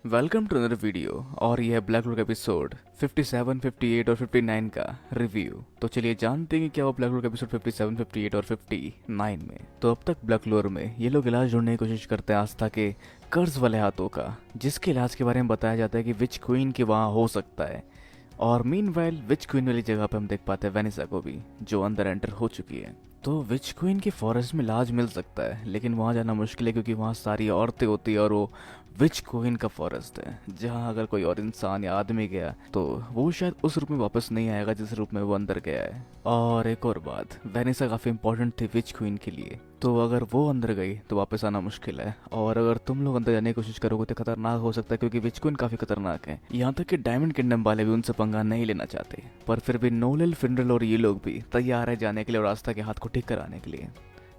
Welcome to another video. और यह है ब्लैक लूर का एपिसोड 57, 58 और 59 का रिव्यू। तो चलिए जानते हैं कि क्या वो ब्लैक लूर का एपिसोड 57, 58 और 59 में। तो अब तक ब्लैक लूर में ये लोग इलाज ढूंढने की कोशिश करते हैं आस्था के कर्ज वाले हाथों का, जिसके इलाज के बारे में बताया जाता है कि विच क्वीन के वहाँ हो सकता है। और मीनवाइल विच क्वीन वाली जगह पे हम देख पाते हैं वेनिसा को भी, जो अंदर एंटर हो चुकी है। तो विच क्वीन के फॉरेस्ट में इलाज मिल सकता है, लेकिन वहाँ जाना मुश्किल है क्योंकि वहाँ सारी औरतें होती है और वो विच क्वीन का फॉरेस्ट है, जहाँ अगर कोई और इंसान या आदमी गया तो वो शायद उस रूप में वापस नहीं आएगा जिस रूप में वो अंदर गया है। और एक और बात, वेनिसा काफ़ी इंपॉर्टेंट थी विच क्वीन के लिए, तो अगर वो अंदर गई तो वापस आना मुश्किल है। और अगर तुम लोग अंदर जाने की कोशिश करोगे तो खतरनाक हो सकता है, क्योंकि विच क्वीन काफ़ी खतरनाक है। यहाँ तक कि डायमंड किंगडम वाले भी उनसे पंगा नहीं लेना चाहते, पर फिर भी नोलेल, फिंडल और ये लोग भी तैयार है जाने के लिए और आस्था के हाथ को ठीक कराने के लिए।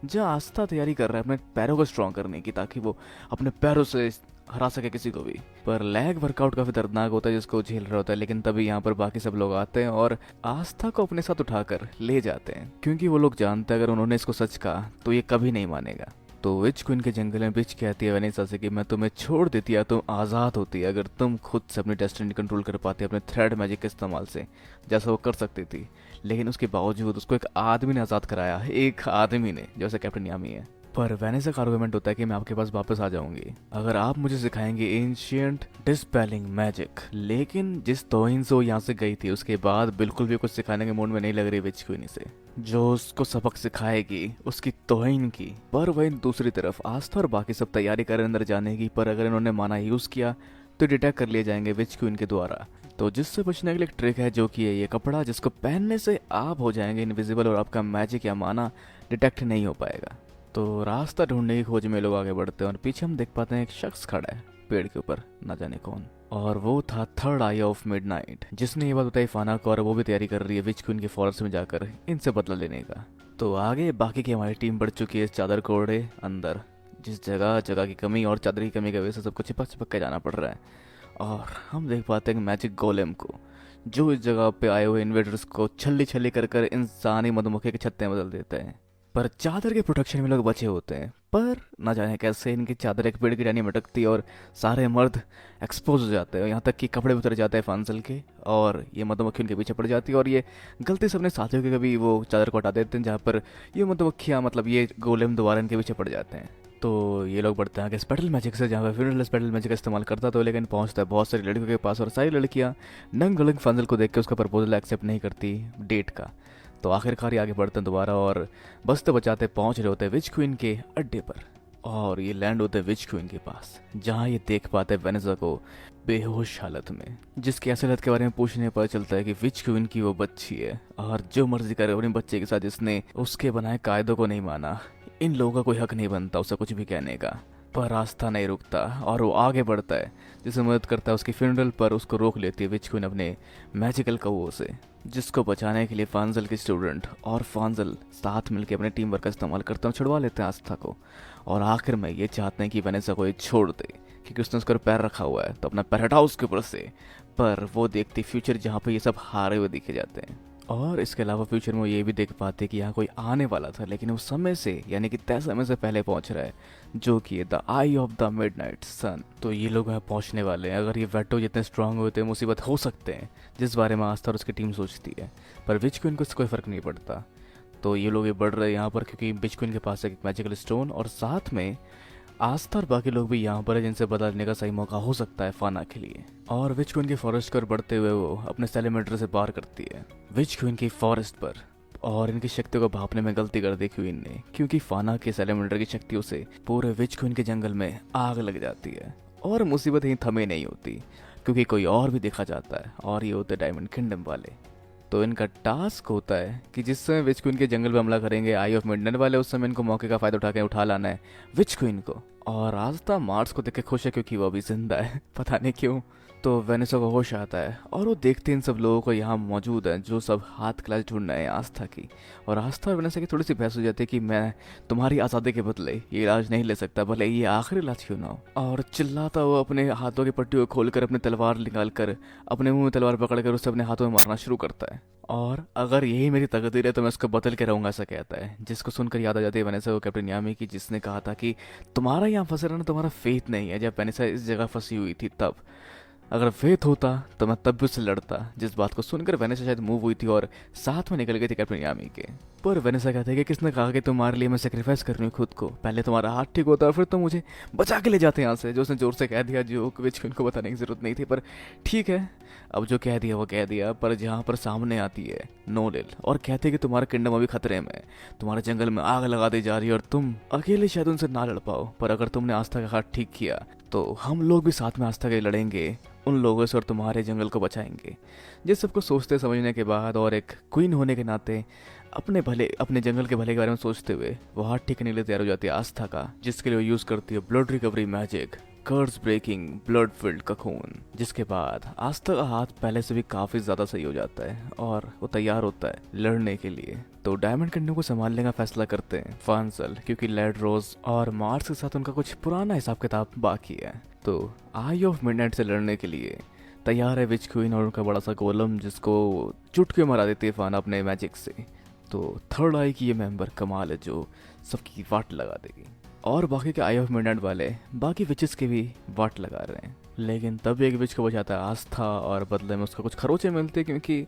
जहाँ आस्था तैयारी कर रहा है अपने पैरों को स्ट्रॉन्ग करने की, ताकि वो अपने पैरों से हरा सके किसी को भी। पर लैग वर्कआउट काफी दर्दनाक होता है जिसको झेल रहा होता है, लेकिन तभी यहाँ पर बाकी सब लोग आते हैं और आस्था को अपने साथ उठाकर ले जाते हैं, क्योंकि वो लोग जानते हैं अगर उन्होंने इसको सच कहा तो ये कभी नहीं मानेगा। तो विच क्वीन के जंगल में बिच कहती है वेनिसा से कि मैं तुम्हें छोड़ देती या तुम आज़ाद होती अगर तुम खुद से अपनी डेस्टिनी कंट्रोल कर पाते अपने थ्रेड मैजिक के इस्तेमाल से, जैसा वो कर सकती थी। लेकिन उसके बावजूद उसको एक आदमी ने आज़ाद कराया, एक आदमी ने, जैसे कैप्टन यामी है। पर वेनिसा का आर्गुमेंट होता है कि मैं आपके पास वापस आ जाऊंगी अगर आप मुझे सिखाएंगे एंशियंट डिस्पेलिंग मैजिक। लेकिन जिस तौहीन से वो यहाँ से गई थी उसके बाद बिल्कुल भी कुछ सिखाने के मूड में नहीं लग रही विच क्वीन से, जो उसको सबक सिखाएगी उसकी तौहीन की। पर वहीं दूसरी तरफ आस्था और बाकी सब तैयारी कर अंदर जाने की, पर अगर इन्होंने माना यूज किया तो डिटेक्ट कर लिए जाएंगे विच क्वीन के द्वारा। तो जिससे बचने के लिए एक ट्रिक है, जो कि है ये कपड़ा, जिसको पहनने से आप हो जाएंगे इनविजिबल और आपका मैजिक या माना डिटेक्ट नहीं हो पाएगा। तो रास्ता ढूंढने की खोज में लोग आगे बढ़ते हैं और पीछे हम देख पाते हैं एक शख्स खड़ा है पेड़ के ऊपर, ना जाने कौन। और वो था थर्ड आई ऑफ मिडनाइट, जिसने ये बात बताई फाना को, और वो भी तैयारी कर रही है विच क्वीन के फॉरेस्ट में जाकर इनसे बदला लेने का। तो आगे बाकी की हमारी टीम बढ़ चुकी है इस चादर को ओढ़े अंदर, जिस जगह जगह की कमी और चादर की कमी की वजह से सबको चिपक चिपक के जाना पड़ रहा है। और हम देख पाते हैं मैजिक गोलेम को, जो इस जगह पे आए हुए इन्वेडर्स को छल्ली छल्ली कर कर इंसानी मधुमक्खी के छत्ते बदल देते हैं। पर चादर के प्रोटेक्शन में लोग बचे होते हैं, पर ना जाने कैसे इनकी चादर एक पेड़ की टहनी में अटकती है और सारे मर्द एक्सपोज हो जाते हैं, यहाँ तक कि कपड़े उतर जाते हैं फांसल के, और ये मधुमक्खी उनके पीछे पड़ जाती है। और ये गलती से अपने साथियों के कभी वो चादर को हटा देते हैं, जहाँ पर ये मधुमक्खियाँ मतलब ये गोलेम दोबारा इनके पीछे पड़ जाते हैं। तो ये लोग बढ़ते हैं आगे स्पेटल मैजिक से, जहाँ पर फिर स्पेटल मैजिक का इस्तेमाल करता तो, लेकिन पहुंचता है बहुत सारी लड़कियों के पास और सारी लड़कियाँ नंग नंग फंजल को देख के उसका प्रपोजल एक्सेप्ट नहीं करती डेट का। तो आखिरकार ये आगे बढ़ते हैं दोबारा और बचते बचाते पहुंच रहे होते हैं विच क्वीन के अड्डे पर। और ये लैंड होते हैं विच क्वीन के पास, जहाँ ये देख पाते हैं वेनिसा को बेहोश हालत में, जिसकी असलियत के बारे में पूछने पर चलता है कि विच क्वीन की वो बच्ची है और जो मर्जी करे अपने बच्चे के साथ, जिसने उसके बनाए कायदों को नहीं माना। इन लोगों का कोई हक नहीं बनता उसे कुछ भी कहने का। पर रास्ता नहीं रुकता और वो आगे बढ़ता है, जिसे मदद करता है उसकी फ्यूनरल पर उसको रोक लेती है विच क्वीन अपने मैजिकल कौओं से, जिसको बचाने के लिए फांजल के स्टूडेंट और फांजल साथ मिलकर अपने टीम वर्क का इस्तेमाल करते हैं, छुड़वा लेते हैं आस्था को। और आखिर में ये चाहते हैं कि वेनिसा को ये छोड़ दे, क्योंकि उसने उसके पैर रखा हुआ है, तो अपना पैर हटाओ उसके ऊपर से। पर वो देखती फ्यूचर जहाँ पे ये सब हारे हुए दिखे जाते हैं। और इसके अलावा फ्यूचर में वो ये भी देख पाते कि यहाँ कोई आने वाला था, लेकिन वो समय से यानी कि तय समय से पहले पहुंच रहा है, जो कि the eye of the midnight sun. तो ये लोग यहाँ पहुंचने वाले हैं। अगर ये वेटो जितने स्ट्रांग होते हैं मुसीबत हो सकते हैं, जिस बारे में आस्था और उसकी टीम सोचती है। पर विच क्वीन को इससे कोई फर्क नहीं पड़ता। तो ये लोग ये बढ़ रहे हैं यहाँ पर, क्योंकि विच क्वीन के पास एक मैजिकल स्टोन और साथ में आस्था और बाकी लोग भी यहाँ पर है, जिनसे बदलने का सही मौका हो सकता है फाना के लिए। और विच क्वीन के फॉरेस्ट पर बढ़ते हुए वो अपने सेलेमीटर से पार करती है विच क्वीन की फॉरेस्ट पर। और इनकी शक्तियों को भापने में गलती कर दी क्वीन ने, क्योंकि फाना के सेलेमीटर की शक्तियों से पूरे विच क्वीन के जंगल में आग लग जाती है। और मुसीबत ही थमे नहीं होती, क्योंकि कोई और भी देखा जाता है, और ये होते डायमंड किंगडम वाले। तो इनका टास्क होता है कि जिस समय विच क्वीन के जंगल पे हमला करेंगे आई ऑफ मिडनाइट वाले, उस समय इनको मौके का फायदा उठा के उठा लाना है विच क्वीन को। और आस्था मार्स को देख के खुश है, क्योंकि वो अभी जिंदा है, पता नहीं क्यों। तो वेनेसा को होश आता है और वो देखते इन सब लोगों को यहाँ मौजूद है जो सब हाथ क्लास ढूंढ रहे हैं आस्था की। और आस्था और वेनेसा की थोड़ी सी बहस हो जाती है कि मैं तुम्हारी आज़ादी के बदले ये इलाज नहीं ले सकता, भले ये आखिरी इलाज क्यों ना हो। और चिल्लाता वो अपने हाथों की पट्टी को खोलकर अपनी तलवार निकाल कर अपने मुंह में तलवार पकड़कर उसे अपने हाथों में मारना शुरू करता है। और अगर यही मेरी तकदीर है तो मैं उसको बदल के रहूंगा, ऐसा कहता है। जिसको सुनकर याद आ जाती है वेनेसा को कैप्टन यामी की, जिसने कहा था कि तुम्हारा यहाँ फंसे रहना तुम्हारा फेथ नहीं है। जब वेनेसा इस जगह फंसी हुई थी तब अगर फेथ होता तो मैं तब भी उससे लड़ता। जिस बात को सुनकर वेनेसा शायद मूव हुई थी और साथ में निकल गई थी कैप्टन यामी के। पर वेनेसा कहते हैं कि किसने कहा कि तुम्हारे लिए मैं सेक्रीफाइस कर रही हूँ खुद को, पहले तुम्हारा हाथ ठीक होता है फिर तुम मुझे बचा के ले जाते यहाँ से। जो उसने जोर से कह दिया, जो कुछ उनको बताने की जरूरत नहीं थी, पर ठीक है, अब जो कह दिया वो कह दिया। पर जहाँ पर सामने आती है नोलिल और कहते हैं कि तुम्हारा किंगडम अभी खतरे में है, तुम्हारे जंगल में आग लगा दी जा रही है और तुम अकेले शायद उनसे ना लड़ पाओ, पर अगर तुमने आस्था का हाथ ठीक किया तो हम लोग भी साथ में आस्था के लड़ेंगे उन लोगों से और तुम्हारे जंगल को बचाएंगे। जिस सबको सोचते समझने के बाद और एक क्वीन होने के नाते अपने जंगल के भले के बारे में सोचते हुए वो हाथ ठीक करने के लिए तैयार हो जाती है आस्था का, जिसके लिए वो यूज करती है ब्लड रिकवरी मैजिक कर्स ब्रेकिंग ब्लड फिल्ड ककून। जिसके बाद आस्था का हाथ पहले से भी काफी ज्यादा सही हो जाता है और वो तैयार होता है लड़ने के लिए। तो डायमंड किंगडम को संभालने का फैसला करते हैं फांसल, क्योंकि लेड रोज और मार्स के साथ उनका कुछ पुराना हिसाब किताब बाकी है। तो आई ऑफ मिडनाइट से लड़ने के लिए तैयार है विच क्वीन और उनका बड़ा सा गोलम, जिसको चुटकी मारा देती है फाना अपने मैजिक से। तो थर्ड आई की ये मेंबर कमाल है जो सबकी वाट लगा देगी। और बाकी के आई ऑफ मिडनाइट वाले बाकी विचेस के भी वाट लगा रहे हैं, लेकिन तब एक विच को बचाता है आस्था और बदले में उसको कुछ खरोचे मिलते हैं, क्योंकि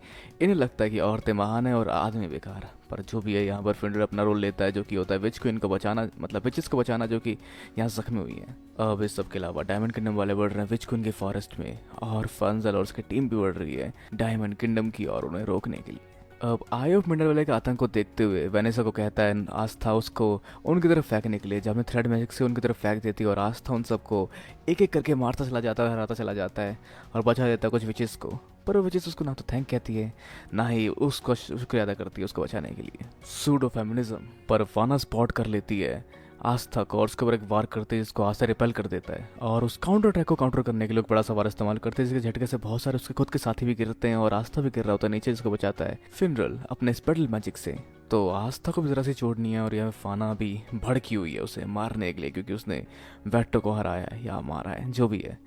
इन्हें लगता है कि औरतें महान है और आदमी बेकार। पर जो भी है यहाँ पर फिंडर अपना रोल लेता है, जो कि होता है विच क्वीन को बचाना, मतलब विचेस को बचाना जो कि यहाँ जख्मी हुई है। अब इस सब के अलावा डायमंड किंगडम वाले बढ़ रहे हैं विच क्वीन के फॉरेस्ट में, और फंजल और उसकी टीम भी बढ़ रही है डायमंड किंगडम की और उन्हें रोकने के लिए। अब आई ऑफ मिडनाइट वाले के आतंक को देखते हुए वेनेसा को कहता है आस्था उसको उनकी तरफ फेंकने के लिए, जब मैं थ्रेड मैजिक से उनकी तरफ फेंक देती है और आस्था उन सबको एक एक करके मारता चला जाता है, हराता चला जाता है और बचा देता है कुछ विचेस को। पर वो विचेस उसको ना तो थैंक कहती है ना ही उसको शुक्रिया अदा करती है उसको बचाने के लिए। Pseudo feminism. पर फाना स्पॉट कर लेती है आस्था को और उसके ऊपर एक वार करते हैं जिसको आस्था रिपेल कर देता है, और उस काउंटर अटैक को काउंटर करने के लिए बड़ा सा वार इस्तेमाल करते हैं, जिसके झटके से बहुत सारे उसके खुद के साथी भी गिरते हैं और आस्था भी गिर रहा होता है नीचे, जिसको बचाता है फिनरल अपने स्पेडल मैजिक से। तो आस्था को भी जरा सी चोट नहीं है और यह फाना भी भड़की हुई है उसे मारने के लिए, क्योंकि उसने वेक्टो को हराया है या मारा है जो भी है।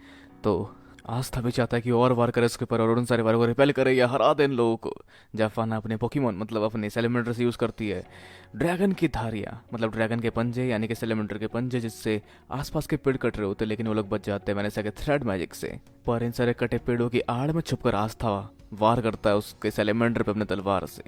तो आस्था भी चाहता है कि और वार करे उसके ऊपर और उन सारे वारों को रिपेल करे या हरा दे इन लोगों को। जाफाना अपने पोकेमोन मतलब अपने सेलेमेंडर से यूज़ करती है ड्रैगन की धारियाँ, मतलब ड्रैगन के पंजे यानी कि सेलेमेंडर के पंजे, जिससे आसपास के पेड़ कट रहे होते लेकिन वो लोग बच जाते हैं मैंने सके थ्रेड मैजिक से। पर इन सारे कटे पेड़ों की आड़ में छुपकर आस्था वार करता है उसके सेलेमेंडर पे अपने तलवार से।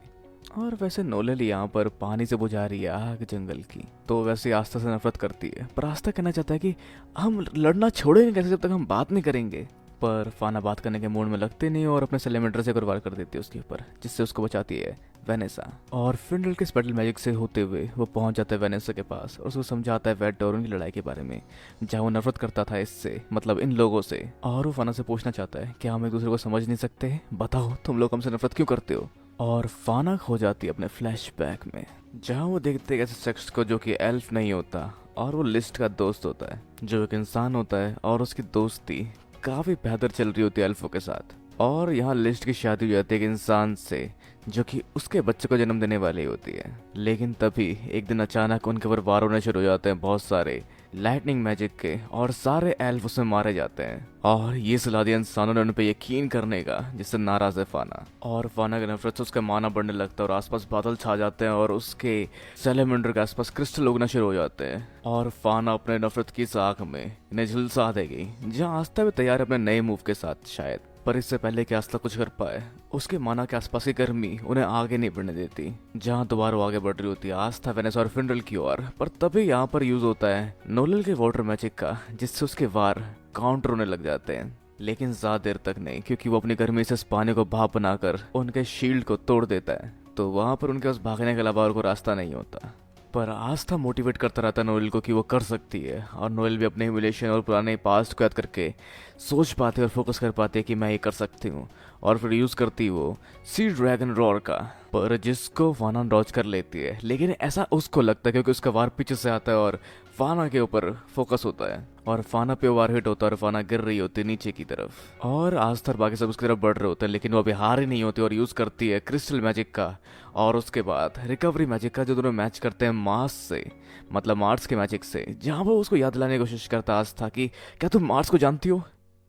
और वैसे नोलेल यहाँ पर पानी से बुझा रही है आग जंगल की, तो वैसे आस्था से नफरत करती है। पर आस्था कहना चाहता है कि हम लड़ना छोड़ेंगे कैसे जब तक हम बात नहीं करेंगे। पर फाना बात करने के मूड में लगते नहीं और अपने सेलेमेंडर से वार कर देती है उसके ऊपर, जिससे उसको बचाती है वेनेसा। और फिंडल के स्पेटल मैजिक से होते हुए वो पहुंच जाता है वेनेसा के पास और उसको समझाता है वेट और उनकी लड़ाई के बारे में, जहाँ वो नफरत करता था इससे, मतलब इन लोगों से। और वो फाना से पूछना चाहता है क्या हम एक दूसरे को समझ नहीं सकते, बताओ तुम लोग हमसे नफरत क्यों करते हो। और फाना खो जाती है अपने फ्लैशबैक में, जहाँ वो देखते हैं ऐसे शख्स को जो कि एल्फ नहीं होता और वो लिस्ट का दोस्त होता है, जो एक इंसान होता है और उसकी दोस्ती काफी बेहतर चल रही होती है एल्फों के साथ। और यहाँ लिस्ट की शादी हो जाती है एक इंसान से जो कि उसके बच्चे को जन्म देने वाली होती है। लेकिन तभी एक दिन अचानक उनके ऊपर वार होने शुरू हो जाते हैं बहुत सारे लाइटनिंग मैजिक के, और सारे एल्फ उसमें मारे जाते हैं। और ये सलाह दिया इंसानों ने उन पर यकीन करने का, जिससे नाराज है फाना। और फाना के नफरत से उसका माना बढ़ने लगता है और आसपास बादल छा जाते हैं और उसके सेलेमेंडर के आसपास क्रिस्टल उगना शुरू हो जाते हैं। और फाना अपने नफरत की साख में इन्हें झुलसा देगी, जहाँ आस्था भी तैयार है अपने नए मूव के साथ शायद। पर इससे पहले कि आस्था कुछ कर पाए, उसके माना के आसपास की गर्मी उन्हें आगे नहीं बढ़ने देती, जहाँ दोबारा वो आगे बढ़ रही होती है आस्था वेनेसा और फिंडल की ओर। पर तभी यहाँ पर यूज होता है नोलेल के वाटर मैजिक का, जिससे उसके वार काउंटर होने लग जाते हैं। लेकिन ज्यादा देर तक नहीं, क्योंकि वो अपनी गर्मी से इस पानी को भाप बनाकर उनके शील्ड को तोड़ देता है। तो वहां पर उनके पास भागने के अलावा और कोई रास्ता नहीं होता। पर आस्था मोटिवेट करता रहता है नोएल को कि वो कर सकती है, और नोएल भी अपने ह्यूमिलेशन और पुराने पास्ट को याद करके सोच पाते और फोकस कर पाते कि मैं ये कर सकती हूँ। और फिर यूज करती वो सी ड्रैगन रॉर का, पर जिसको फाना डॉज कर लेती है। लेकिन ऐसा उसको लगता है क्योंकि उसका वार पीछे से आता है और फाना के ऊपर फोकस होता है और फाना पे ओवर हिट होता है और फाना गिर रही होती है नीचे की तरफ और आस्तर बाकी सब उसकी तरफ बढ़ रहे होते हैं, लेकिन वो अभी हार ही नहीं होती और यूज करती है क्रिस्टल मैजिक का और उसके बाद रिकवरी मैजिक का, जो दोनों मैच करते हैं मार्स से, मतलब मार्स के मैजिक से, जहाँ वो उसको याद दिलाने की कोशिश करता है आस्था कि क्या तुम मार्स को जानती हो,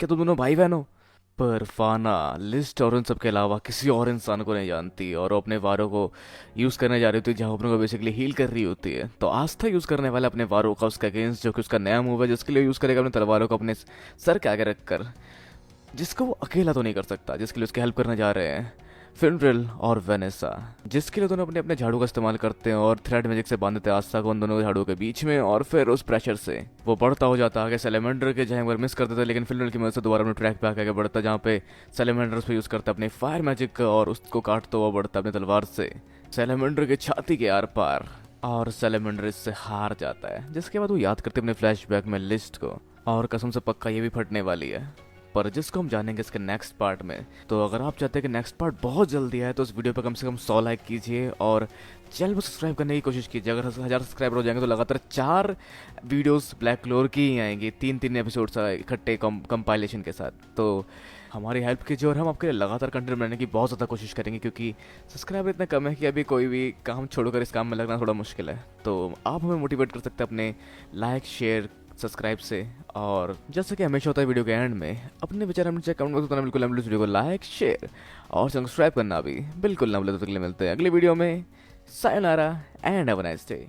क्या तुम दोनों भाई बहन हो। पर फाना लिस्ट और उन सब के अलावा किसी और इंसान को नहीं जानती और वो अपने वारों को यूज़ करने जा रही होती है, जहाँ अपने को बेसिकली हील कर रही होती है। तो आस्था यूज़ करने वाला अपने वारों का उसके अगेंस्ट, जो कि उसका नया मूव है, जिसके लिए यूज़ करेगा अपने तलवारों को अपने सर के आगे रखकर, जिसको वो अकेला तो नहीं कर सकता, जिसके लिए उसकी हेल्प करने जा रहे हैं फिनड्रिल और वेनेसा, जिसके लिए दोनों अपने अपने झाड़ू का इस्तेमाल करते हैं और थ्रेड मैजिक से बांध देते हैं आस्था को उन दोनों झाड़ू के बीच में और फिर उस प्रेशर से वो बढ़ता हो जाता है आगे सेलेमेंडर के, जहाँ मिस कर देता है, लेकिन फिनड्रिल की मदद से दोबारा अपने ट्रैक पे आगे बढ़ता है, जहाँ पे सेलेमेंडर उस पर यूज़ करता है अपने फायर मैजिक और उसको काटता हुआ बढ़ता है अपनी तलवार से सेलेमेंडर के छाती के आर पार और सेलेमेंडर इससे हार जाता है, जिसके बाद वो याद करते अपने फ्लैशबैक में लिस्ट को और कसम से पक्का ये भी फटने वाली है, पर जिसको हम जानेंगे इसके नेक्स्ट पार्ट में। तो अगर आप चाहते हैं कि नेक्स्ट पार्ट बहुत जल्दी आए तो इस वीडियो पर कम से कम 100 लाइक कीजिए और चैनल को सब्सक्राइब करने की कोशिश कीजिए। अगर 1000 सब्सक्राइबर हो जाएंगे तो लगातार 4 वीडियोस ब्लैक क्लोर की ही आएंगी, 3-3 एपिसोड्स इकट्ठे कंपाइलेशन के साथ। तो हमारी हेल्प कीजिए और हम आपके लिए लगातार कंटेंट बनाने की बहुत ज़्यादा कोशिश करेंगे, क्योंकि सब्सक्राइबर इतना कम है कि अभी कोई भी काम छोड़कर इस काम में लगना थोड़ा मुश्किल है। तो आप हमें मोटिवेट कर सकते हैं अपने लाइक शेयर सब्सक्राइब से, और जैसे कि हमेशा होता है वीडियो के एंड में अपने विचार हम नीचे कमेंट बॉक्स में बिल्कुल हम वीडियो को लाइक शेयर और सब्सक्राइब करना भी बिल्कुल ना भूलें। तो अगले मिलते हैं अगली वीडियो में। Sayonara and have a nice day.